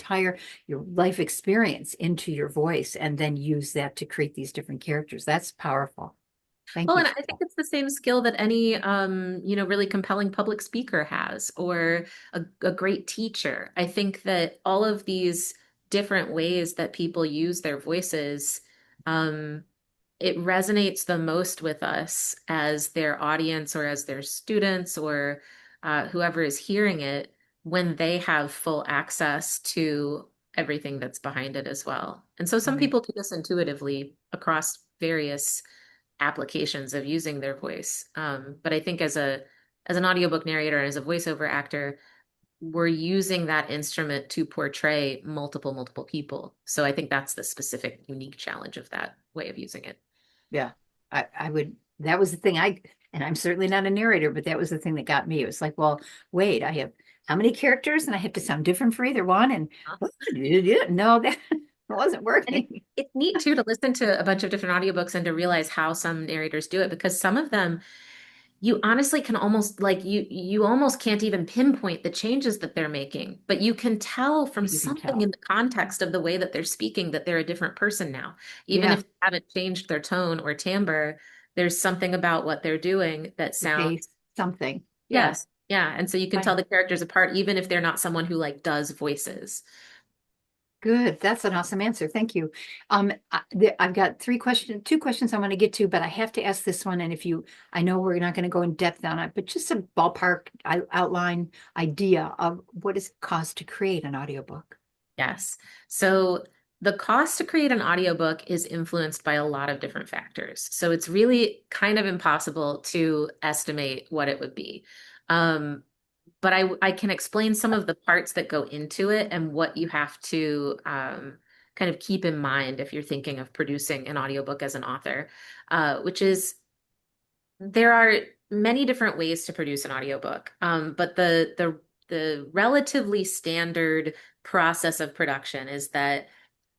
life experience into your voice and then use that to create these different characters. That's powerful. Thank Well, you and for I think that. it's the same skill that any, really compelling public speaker has, or a great teacher. I think that all of these different ways that people use their voices, um, it resonates the most with us as their audience or as their students or whoever is hearing it, when they have full access to everything that's behind it as well. And so some Right. people do this intuitively across various applications of using their voice. But I think as an audiobook narrator and as a voiceover actor, we're using that instrument to portray multiple people. So I think that's the specific unique challenge of that way of using it. Yeah. I would, that was the thing and I'm certainly not a narrator, but that was the thing that got me. It was like, well, wait, I have how many characters and I have to sound different for either one? And no, that wasn't And working. it's neat too to listen to a bunch of different audiobooks and to realize how some narrators do it, because some of them you honestly can almost like you almost can't even pinpoint the changes that they're making, but you can tell from You can something in tell. the context of the way that they're speaking that they're a different person now. Even Yeah. if they haven't changed their tone or timbre, there's something about what they're doing that They sounds, something. Yeah. yes, yeah. And so you can tell I the characters apart, even if they're not someone who like does voices. Good. That's an awesome answer. Thank you. I've got two questions I want to get to, but I have to ask this one. And if you, I know we're not going to go in depth on it, but just a ballpark outline idea of what does it cost to create an audiobook? Yes. So the cost to create an audiobook is influenced by a lot of different factors. So it's really kind of impossible to estimate what it would be. Um, but I can explain some of the parts that go into it and what you have to kind of keep in mind if you're thinking of producing an audiobook as an author, which is there are many different ways to produce an audiobook. But the relatively standard process of production is that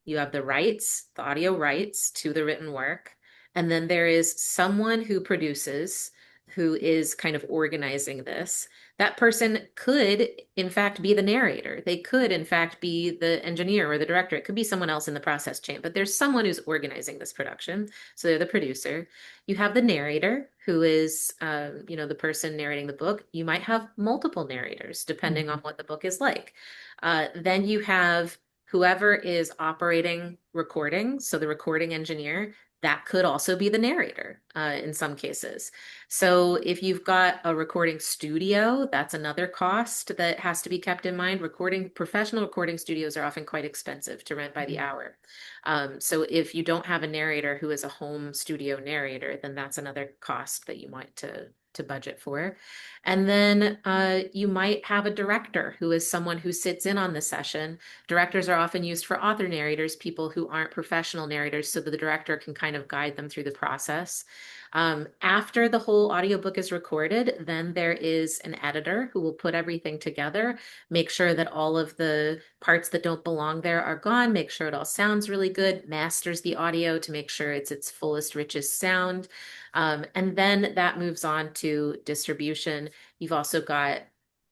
you have the rights, the audio rights to the written work, and then there is someone who produces, who is kind of organizing this. That person could, in fact, be the narrator. They could, in fact, be the engineer or the director. It could be someone else in the process chain, but there's someone who's organizing this production. So they're the producer. You have the narrator, who is, the person narrating the book. You might have multiple narrators, depending on Mhm. what the book is like. Then you have whoever is operating recording, so the recording engineer, that could also be the narrator in some cases. So if you've got a recording studio, that's another cost that has to be kept in mind. Professional recording studios are often quite expensive to rent by the Mhm. hour. So if you don't have a narrator who is a home studio narrator, then that's another cost that you want to budget for. And then you might have a director who is someone who sits in on the session. Directors are often used for author narrators, people who aren't professional narrators, so that the director can kind of guide them through the process. After the whole audiobook is recorded, then there is an editor who will put everything together, make sure that all of the parts that don't belong there are gone, make sure it all sounds really good, masters the audio to make sure it's its fullest, richest sound. And then that moves on to distribution. You've also got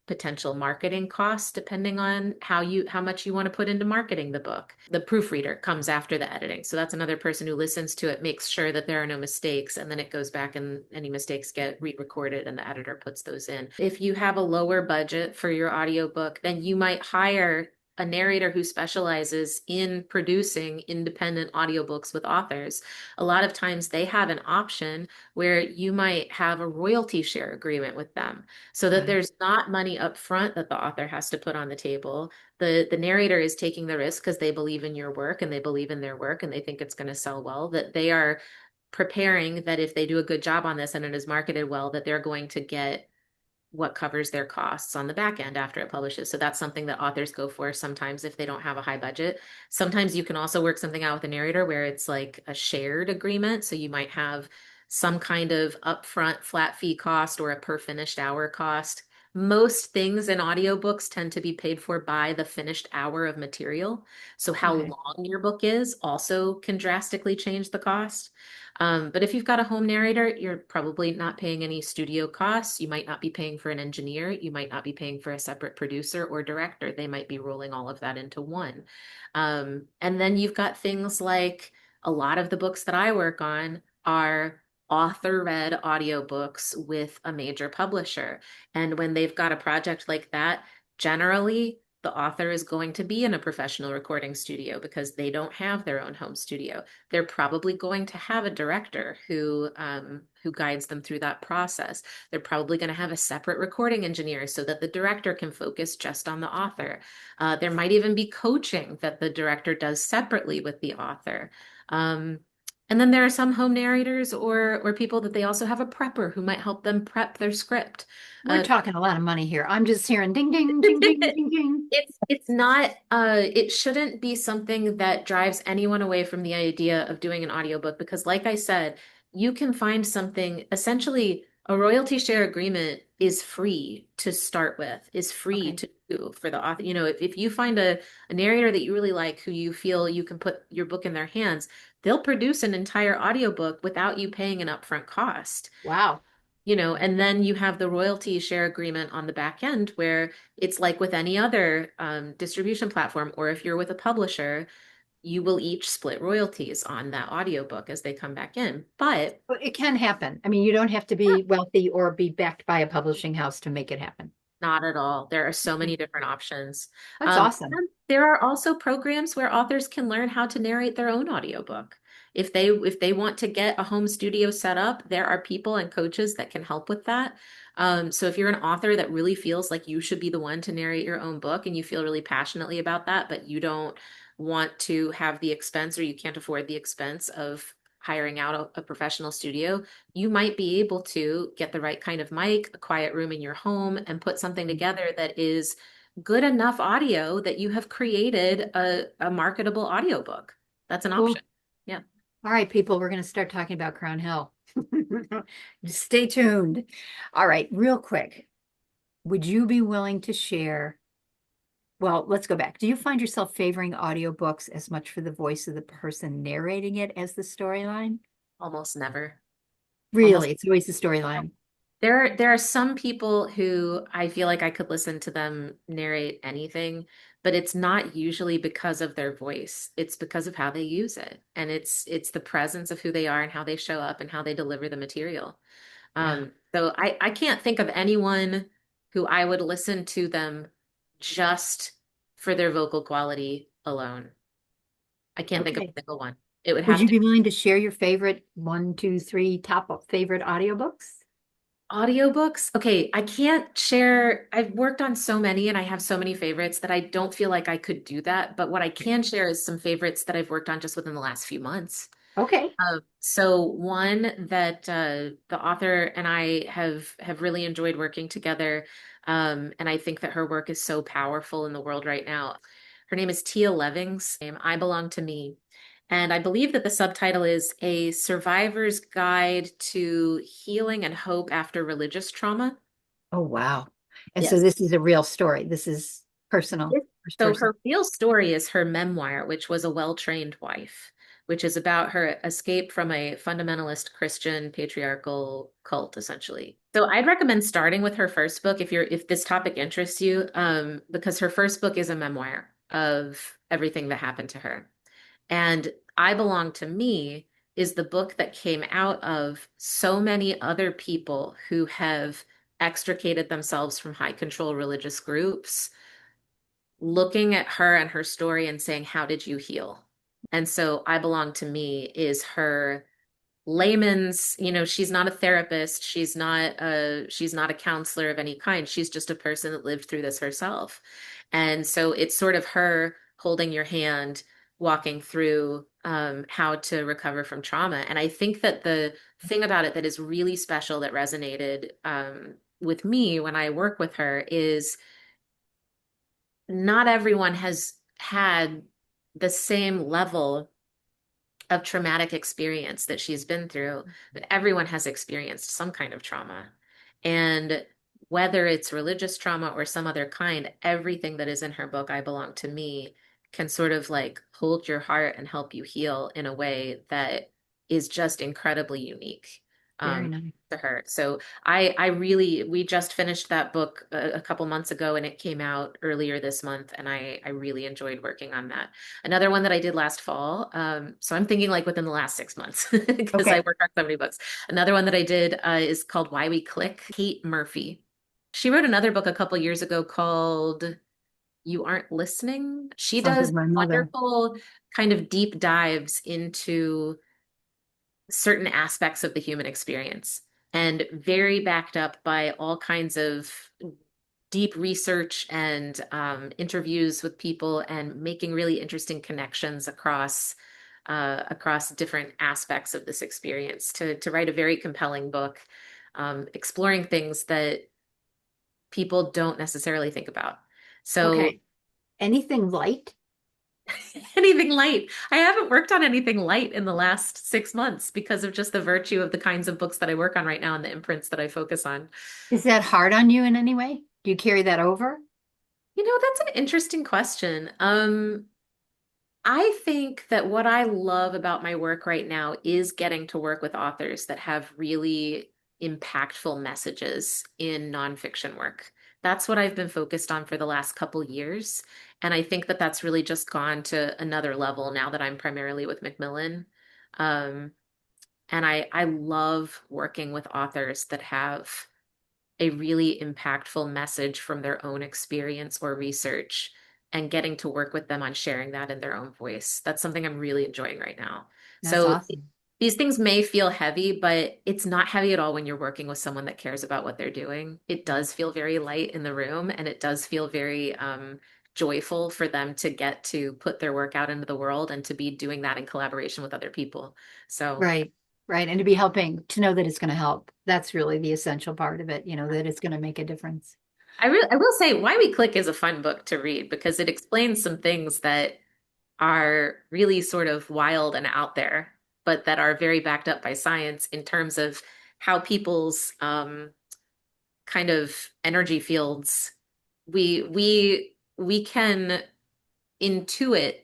potential marketing costs depending on how much you want to put into marketing the book. The proofreader comes after the editing. So that's another person who listens to it, makes sure that there are no mistakes, and then it goes back and any mistakes get re-recorded and the editor puts those in. If you have a lower budget for your audiobook, then you might hire a narrator who specializes in producing independent audiobooks with authors. A lot of times they have an option where you might have a royalty share agreement with them, so that Right. there's not money up front that the author has to put on the table. The narrator is taking the risk because they believe in your work and they believe in their work and they think it's going to sell well, that they are preparing that if they do a good job on this and it is marketed well, that they're going to get what covers their costs on the back end after it publishes. So that's something that authors go for sometimes if they don't have a high budget. Sometimes you can also work something out with a narrator where it's like a shared agreement. So you might have some kind of upfront flat fee cost or a per finished hour cost. Most things in audiobooks tend to be paid for by the finished hour of material. So how Okay. long your book is also can drastically change the cost. But if you've got a home narrator, you're probably not paying any studio costs. You might not be paying for an engineer. You might not be paying for a separate producer or director. They might be rolling all of that into one. And then you've got things like a lot of the books that I work on are author-read audiobooks with a major publisher. And when they've got a project like that, generally the author is going to be in a professional recording studio because they don't have their own home studio. They're probably going to have a director who guides them through that process. They're probably going to have a separate recording engineer so that the director can focus just on the author. There might even be coaching that the director does separately with the author. And then there are some home narrators or people that they also have a prepper who might help them prep their script. We're talking a lot of money here. I'm just hearing ding, ding, ding, ding, ding, ding. It's not it shouldn't be something that drives anyone away from the idea of doing an audiobook because like I said, you can find something essentially a royalty share agreement is free to start with, is free Okay. to do for the author. You know, if you find a narrator that you really like who you feel you can put your book in their hands, they'll produce an entire audiobook without you paying an upfront cost. Wow. You know, and then you have the royalty share agreement on the back end where it's like with any other distribution platform, or if you're with a publisher, you will each split royalties on that audiobook as they come back in. But But it can happen. I mean, you don't have to be wealthy or be backed by a publishing house to make it happen. not at all. There are so many different options. That's awesome. And there are also programs where authors can learn how to narrate their own audiobook. If they want to get a home studio set up, there are people and coaches that can help with that. So if you're an author that really feels like you should be the one to narrate your own book and you feel really passionately about that, but you don't want to have the expense or you can't afford the expense of hiring out a professional studio, you might be able to get the right kind of mic, a quiet room in your home, and put something together that is good enough audio that you have created a marketable audiobook. That's an Cool. option. Yeah. All right, people, we're going to start talking about Crown Hill. Just stay tuned. All right, real quick. Would you be willing to share? Well, let's go back. Do you find yourself favoring audiobooks as much for the voice of the person narrating it as the storyline? Almost never. Almost Really, it's always the storyline. there are some people who I feel like I could listen to them narrate anything, but it's not usually because of their voice. It's because of how they use it. And it's the presence of who they are and how they show up and how they deliver the material. Yeah. So I can't think of anyone who I would listen to them just for their vocal quality alone. I can't think of a Okay. single one. It would Would have you to be willing to share your favorite 1, 2, 3 top favorite audiobooks? audiobooks. Okay, I can't share. I've worked on so many and I have so many favorites that I don't feel like I could do that. But what I can share is some favorites that I've worked on just within the last few months. Okay. So one that the author and I have really enjoyed working together, and I think that her work is so powerful in the world right now. Her name is Tia Levings. I Belong to Me. And I believe that the subtitle is A Survivor's Guide to Healing and Hope After Religious Trauma. Oh, wow. And so Yes. this is a real story. This is personal, first So person. her real story is her memoir, which was A Well-Trained Wife, which is about her escape from a fundamentalist Christian patriarchal cult, essentially. So I'd recommend starting with her first book if this topic interests you, because her first book is a memoir of everything that happened to her. And I Belong to Me is the book that came out of so many other people who have extricated themselves from high control religious groups, looking at her and her story and saying, how did you heal? And so I Belong to Me is her layman's, she's not a therapist, she's not a counselor of any kind. She's just a person that lived through this herself. And so it's sort of her holding your hand, walking through how to recover from trauma. And I think that the thing about it that is really special that resonated with me when I work with her is not everyone has had the same level of traumatic experience that she's been through, but everyone has experienced some kind of trauma. And whether it's religious trauma or some other kind, everything that is in her book, I Belong to Me, can sort of like hold your heart and help you heal in a way that is just incredibly unique Very nice. to her. So we just finished that book a couple months ago and it came out earlier this month. And I really enjoyed working on that. Another one that I did last fall. So I'm thinking like within the last 6 months because I Okay. worked on so many books. Another one that I did is called Why We Click, Kate Murphy. She wrote another book a couple years ago called you aren't listening. She Sounds like does my mother. wonderful kind of deep dives into certain aspects of the human experience and very backed up by all kinds of deep research and interviews with people and making really interesting connections across different aspects of this experience to write a very compelling book, exploring things that people don't necessarily think about. So Okay. Anything light? anything light. I haven't worked on anything light in the last 6 months because of just the virtue of the kinds of books that I work on right now and the imprints that I focus on. Is that hard on you in any way? Do you carry that over? That's an interesting question. I think that what I love about my work right now is getting to work with authors that have really impactful messages in nonfiction work. That's what I've been focused on for the last couple years. And I think that that's really just gone to another level now that I'm primarily with Macmillan. Um, and I love working with authors that have a really impactful message from their own experience or research and getting to work with them on sharing that in their own voice. That's something I'm really enjoying right now. That's So awesome. these things may feel heavy, but it's not heavy at all when you're working with someone that cares about what they're doing. It does feel very light in the room and it does feel very joyful for them to get to put their work out into the world and to be doing that in collaboration with other people. So Right. Right. And to be helping, to know that it's going to help. That's really the essential part of it, that it's going to make a difference. I will say Why We Click is a fun book to read because it explains some things that are really sort of wild and out there, but that are very backed up by science in terms of how people's kind of energy fields we can intuit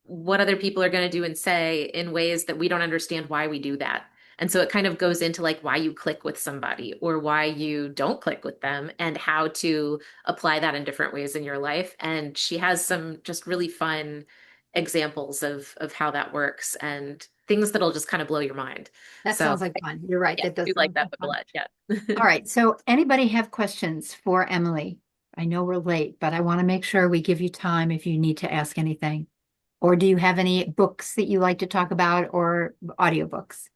what other people are going to do and say in ways that we don't understand why we do that. And so it kind of goes into like why you click with somebody or why you don't click with them and how to apply that in different ways in your life. And she has some just really fun examples of how that works and things that'll just kind of blow your mind. That So sounds like fun. You're right. yeah, That I does do like sound that like book a fun. lot. Yeah. All right. So anybody have questions for Emily? I know we're late, but I want to make sure we give you time if you need to ask anything. Or do you have any books that you like to talk about or audiobooks?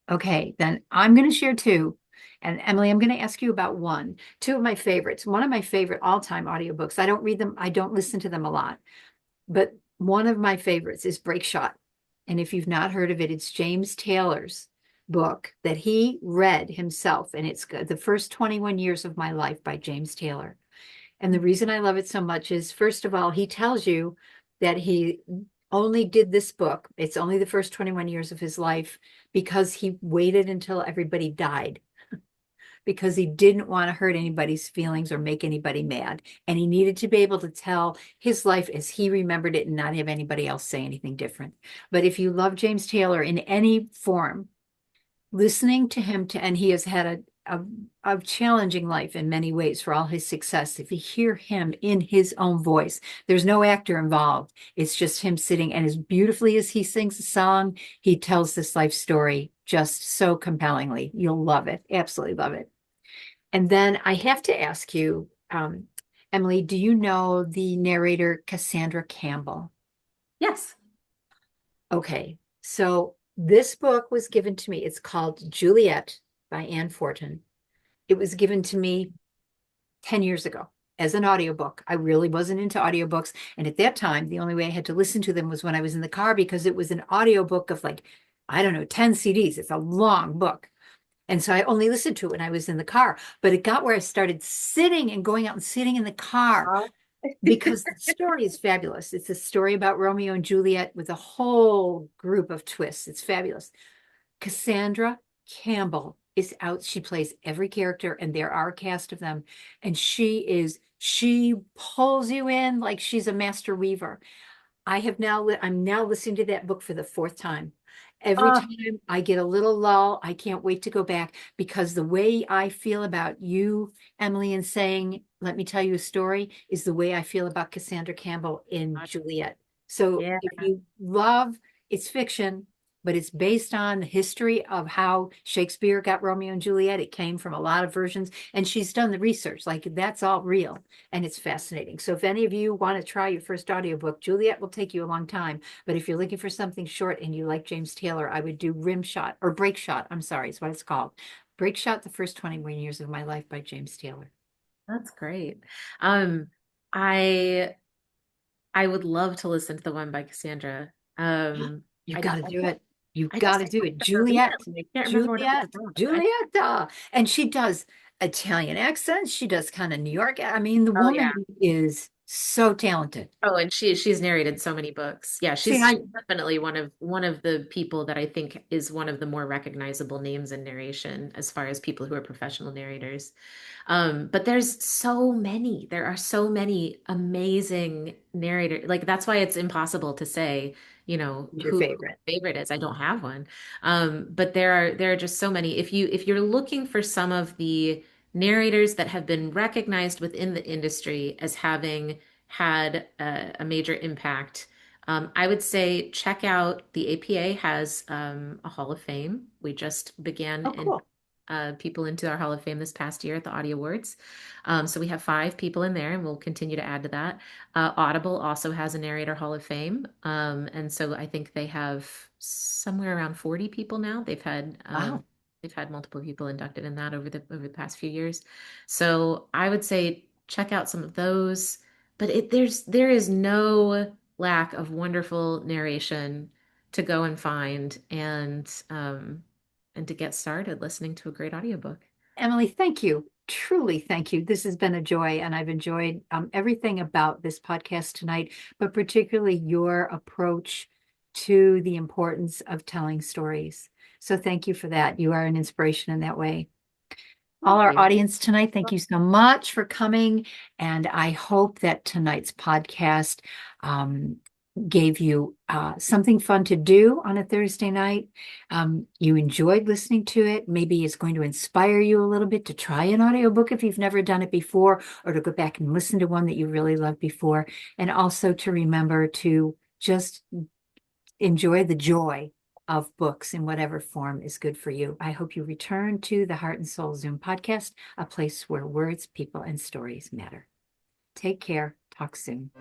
Okay, then I'm going to share two. And Emily, I'm going to ask you about one. Two of my favorites. One of my favorite all-time audiobooks. I don't read them, I don't listen to them a lot, but one of my favorites is Break Shot. And if you've not heard of it, it's James Taylor's book that he read himself. And it's the first 21 years of my life by James Taylor. And the reason I love it so much is, first of all, he tells you that he only did this book. It's only the first 21 years of his life because he waited until everybody died, because he didn't want to hurt anybody's feelings or make anybody mad. And he needed to be able to tell his life as he remembered it and not have anybody else say anything different. But if you love James Taylor in any form, listening to him, and he has had a challenging life in many ways for all his success. If you hear him in his own voice, there's no actor involved. It's just him sitting, and as beautifully as he sings a song, he tells this life story just so compellingly. You'll love it. Absolutely love it. And then I have to ask you, Emily, do you know the narrator Cassandra Campbell? Yes. Okay, so this book was given to me. It's called Juliet by Anne Fortin. It was given to me 10 years ago as an audiobook. I really wasn't into audiobooks. And at that time, the only way I had to listen to them was when I was in the car because it was an audiobook of like, I don't know, 10 CDs. It's a long book. And so I only listened to it when I was in the car. But it got where I started sitting and going out and sitting in the car because the story is fabulous. It's a story about Romeo and Juliet with a whole group of twists. It's fabulous. Cassandra Campbell is out. She plays every character, and there are a cast of them. And she pulls you in like she's a master weaver. I'm now listening to that book for the fourth time. Every Oh, time I get a little lull, I can't wait to go back because the way I feel about you, Emily, and saying, let me tell you a story, is the way I feel about Cassandra Campbell in Juliet. So yeah. if you love, it's fiction, but it's based on the history of how Shakespeare got Romeo and Juliet. It came from a lot of versions, and she's done the research. Like, that's all real, and it's fascinating. So if any of you want to try your first audiobook, Juliet will take you a long time, but if you're looking for something short and you like James Taylor, I would do Rim Shot, or Break Shot, I'm sorry, is what it's called. Break Shot, the First 21 Years of My Life by James Taylor. That's great. Um, I I would love to listen to the one by Cassandra. You've I, got to I do can't, it. You've I got just to I do have it. to read Juliet, them. I can't remember what it was Juliet, about. Juliet. And she does Italian accents. She does kind of New York. I mean, the Oh yeah. woman is so talented. Oh, and she's narrated so many books. Yeah, See, she's definitely one of the people that I think is one of the more recognizable names in narration as far as people who are professional narrators. But there's so many. There are so many amazing narrators. Like that's why it's impossible to say, who's your who favorite? my favorite is. I don't have one. But there are just so many. If you're looking for some of the narrators that have been recognized within the industry as having had a major impact, I would say check out the APA has a Hall of Fame. We just began Oh, in cool. people into our Hall of Fame this past year at the Audie Awards. So we have 5 people in there, and we'll continue to add to that. Audible also has a Narrator Hall of Fame, and so I think they have somewhere around 40 people now. Wow. They've had multiple people inducted in that over the past few years. So I would say check out some of those. But there is no lack of wonderful narration to go and find and to get started listening to a great audiobook. Emily, thank you. Truly, thank you. This has been a joy, and I've enjoyed everything about this podcast tonight, but particularly your approach to the importance of telling stories. So thank you for that. You are an inspiration in that way. All Thank our you. audience tonight, thank you so much for coming. And I hope that tonight's podcast um, gave you something fun to do on a Thursday night. You enjoyed listening to it. Maybe it's going to inspire you a little bit to try an audiobook if you've never done it before, or to go back and listen to one that you really loved before. And also to remember to just enjoy the joy of books in whatever form is good for you. I hope you return to the Heart and Soul Zoom podcast, a place where words, people, and stories matter. Take care. Talk soon.